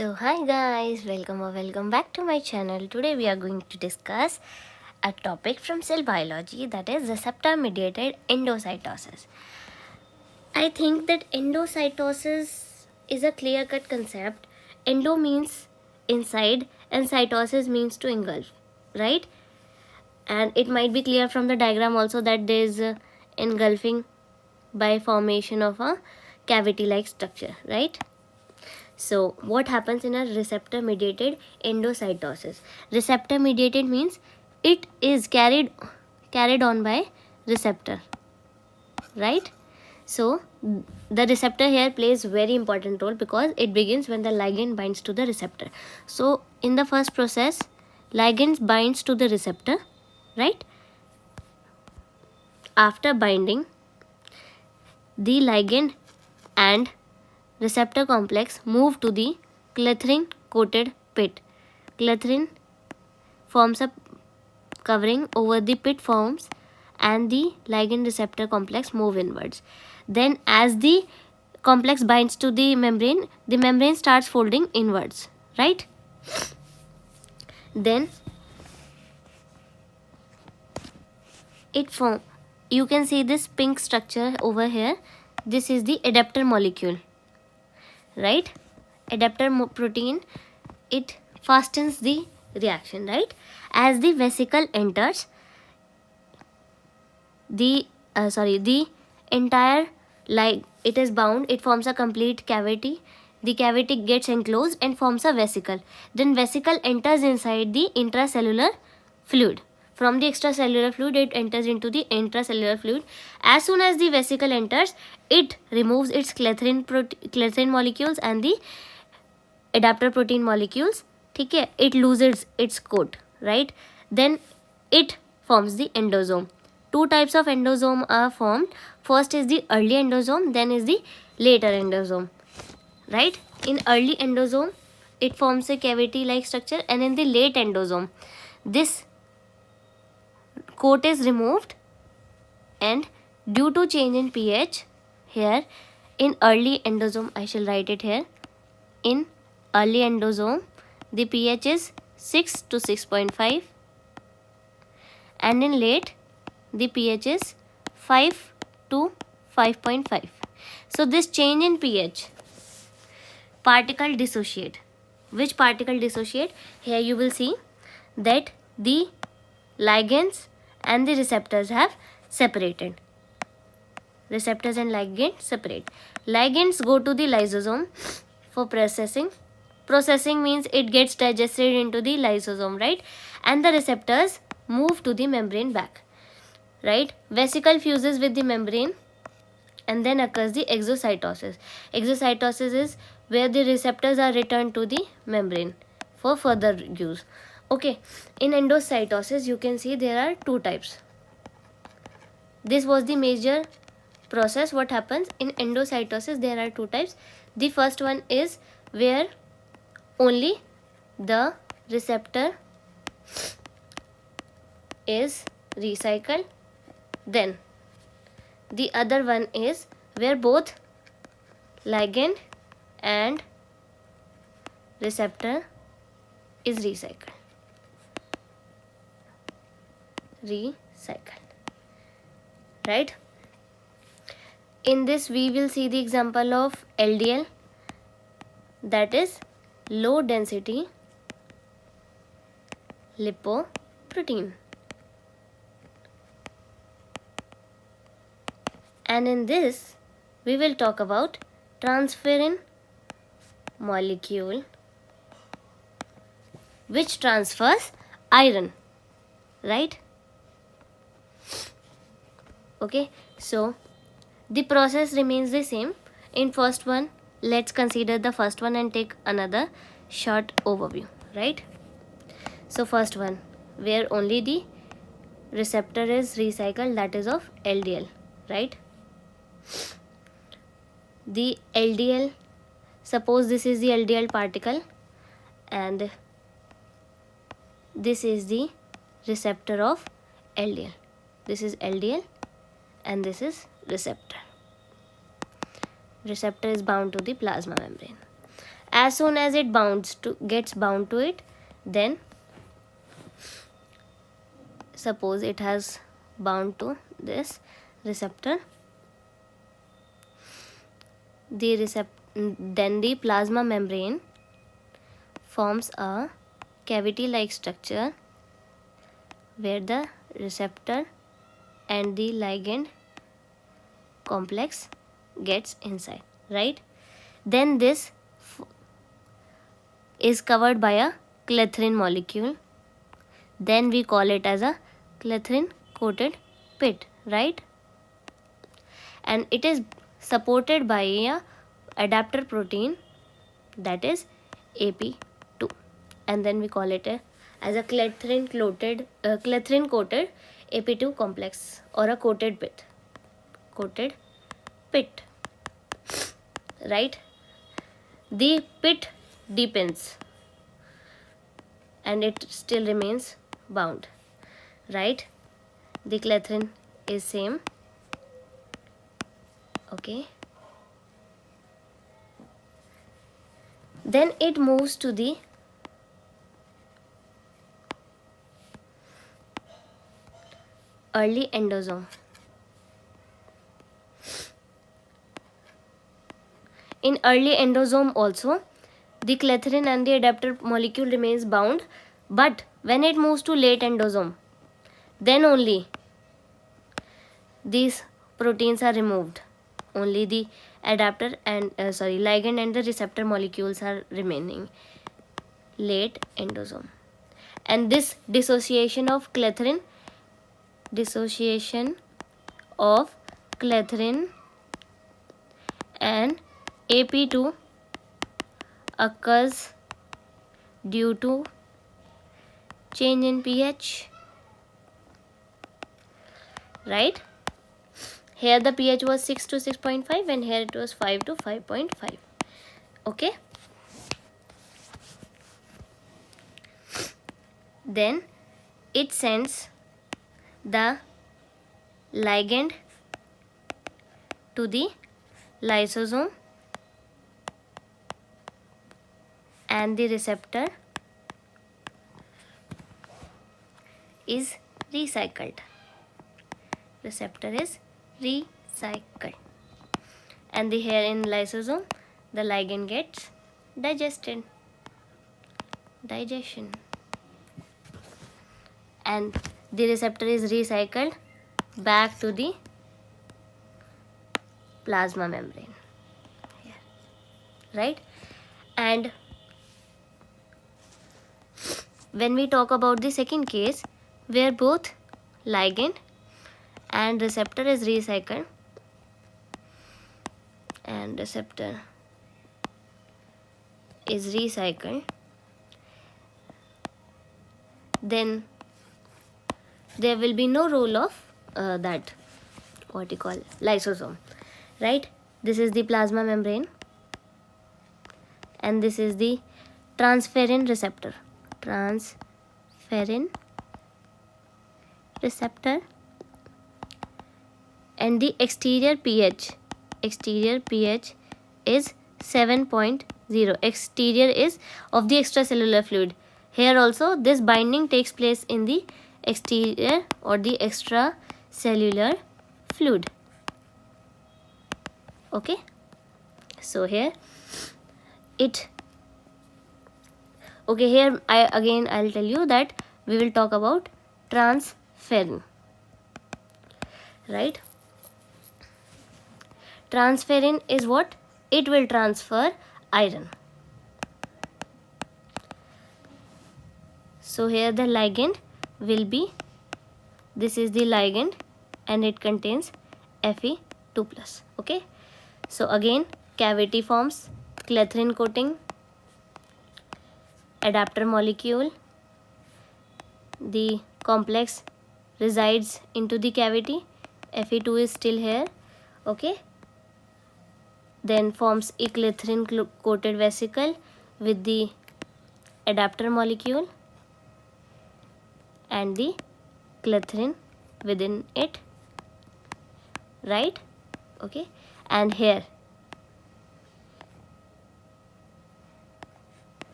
So hi guys, welcome back to my channel. Today we are going to discuss a topic from cell biology, that is receptor mediated endocytosis. I think that endocytosis is a clear cut concept. Endo means inside and cytosis means to engulf, right? And it might be clear from the diagram also that there is engulfing by formation of a cavity like structure, right? So what happens in a receptor mediated endocytosis? Receptor mediated means it is carried on by receptor, right? So the receptor here plays very important role because it begins when the ligand binds to the receptor. So in the first process, ligand binds to the receptor, right? After binding, the ligand and receptor complex move to the clathrin coated pit. Clathrin forms a covering over the pit forms and the ligand receptor complex move inwards. Then as the complex binds to the membrane starts folding inwards, right? Then it form, you can see this pink structure over here. This is the adapter molecule, right? Adapter protein, it fastens the reaction, right? As the vesicle enters the entire, like, it is bound, it forms a complete cavity. The cavity gets enclosed and forms a vesicle. Then vesicle enters inside the intracellular fluid. From the extracellular fluid, it enters into the intracellular fluid. As soon as the vesicle enters, it removes its clathrin molecules and the adapter protein molecules. Okay, it loses its coat, right? Then it forms the endosome. Two types of endosome are formed. First is the early endosome, then is the later endosome, right? In early endosome, it forms a cavity like structure, and in the late endosome, this coat is removed, and due to change in pH, here in early endosome, I shall write it here. In early endosome, the pH is 6 to 6.5, and in late, the pH is 5 to 5.5. So this change in pH, particle dissociate. Which particle dissociate? Here you will see that the ligands and the receptors have separated. Receptors and ligands separate. Ligands go to the lysosome for processing. Processing means it gets digested into the lysosome, right? And the receptors move to the membrane back, right? Vesicle fuses with the membrane, and then occurs the exocytosis. Exocytosis is where the receptors are returned to the membrane for further use. Okay, in endocytosis, you can see there are two types. This was the major process. What happens in endocytosis? There are two types. The first one is where only the receptor is recycled. Then the other one is where both ligand and receptor is recycled. Right? In this we will see the example of LDL, that is low density lipoprotein. And in this we will talk about transferrin molecule, which transfers iron, right? Okay, so the process remains the same. In first one, let's consider the first one and take another short overview, right? So first one, where only the receptor is recycled, that is of LDL, right? The LDL, suppose this is the LDL particle and this is the receptor of LDL. This is LDL and this is receptor. Receptor is bound to the plasma membrane. As soon as it gets bound to it, then suppose it has bound to this receptor, then the plasma membrane forms a cavity like structure where the receptor and the ligand complex gets inside, right? Then this is covered by a clathrin molecule, then we call it as a clathrin coated pit, right? And it is supported by a adapter protein, that is AP2, and then we call it as a clathrin coated AP2 complex or a coated pit, right? The pit deepens and it still remains bound, right? The clathrin is same, okay. Then it moves to the early endosome. In early endosome also, the clathrin and the adapter molecule remains bound, but when it moves to late endosome, then only these proteins are removed. Only the adapter and ligand and the receptor molecules are remaining. Late endosome. And this dissociation of clathrin and AP2 occurs due to change in pH, right? Here the pH was 6 to 6.5 and here it was 5 to 5.5, okay. Then it sends the ligand to the lysosome and the receptor is recycled. And the here in lysosome the ligand gets digestion, and the receptor is recycled back to the plasma membrane here, right? And when we talk about the second case where both ligand and receptor is recycled then there will be no role of that what you call lysosome, right? This is the plasma membrane and this is the transferrin receptor, and the exterior pH is 7.0. Exterior is of the extracellular fluid. Here also this binding takes place in the exterior or the extracellular fluid, okay. So here here I'll tell you that we will talk about transferrin, right? Transferrin is what? It will transfer iron. So here the ligand will be, this is the ligand and it contains Fe2+, okay. So again cavity forms, clathrin coating, adapter molecule, the complex resides into the cavity, Fe2 is still here, okay. Then forms a clathrin coated vesicle with the adapter molecule and the clathrin within it, right? Okay, and here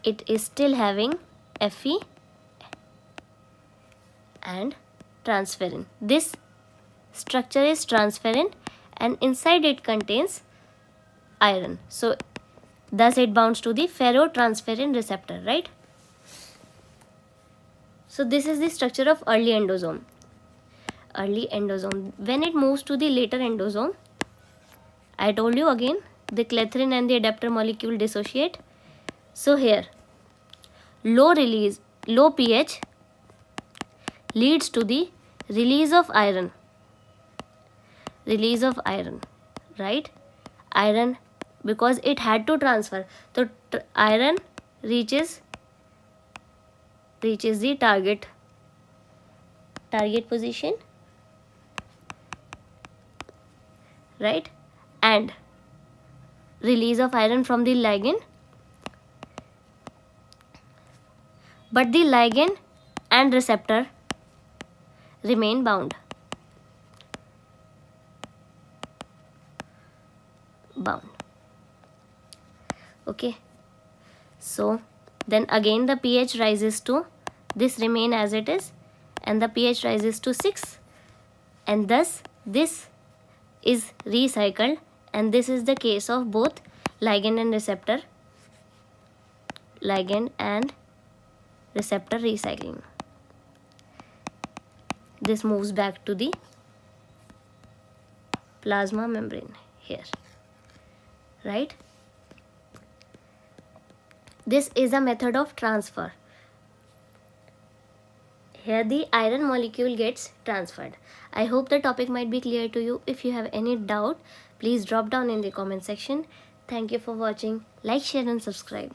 it is still having Fe and transferrin. This structure is transferrin and inside it contains iron. So thus it bounds to the ferrotransferrin receptor, right? So this is the structure of early endosome. Early endosome. When it moves to the later endosome, I told you again, the clethin and the adapter molecule dissociate. So here, low pH leads to the release of iron. Release of iron, right? Iron, because it had to transfer. So iron reaches the target position, right? And release of iron from the ligand, but the ligand and receptor remain bound. Okay, so then again the pH rises to, this remain as it is, and the pH rises to 6, and thus this is recycled, and this is the case of both ligand and receptor recycling. This moves back to the plasma membrane here, right? This is a method of transfer. Here the iron molecule gets transferred. I hope the topic might be clear to you. If you have any doubt, please drop down in the comment section. Thank you for watching. Like, share and subscribe.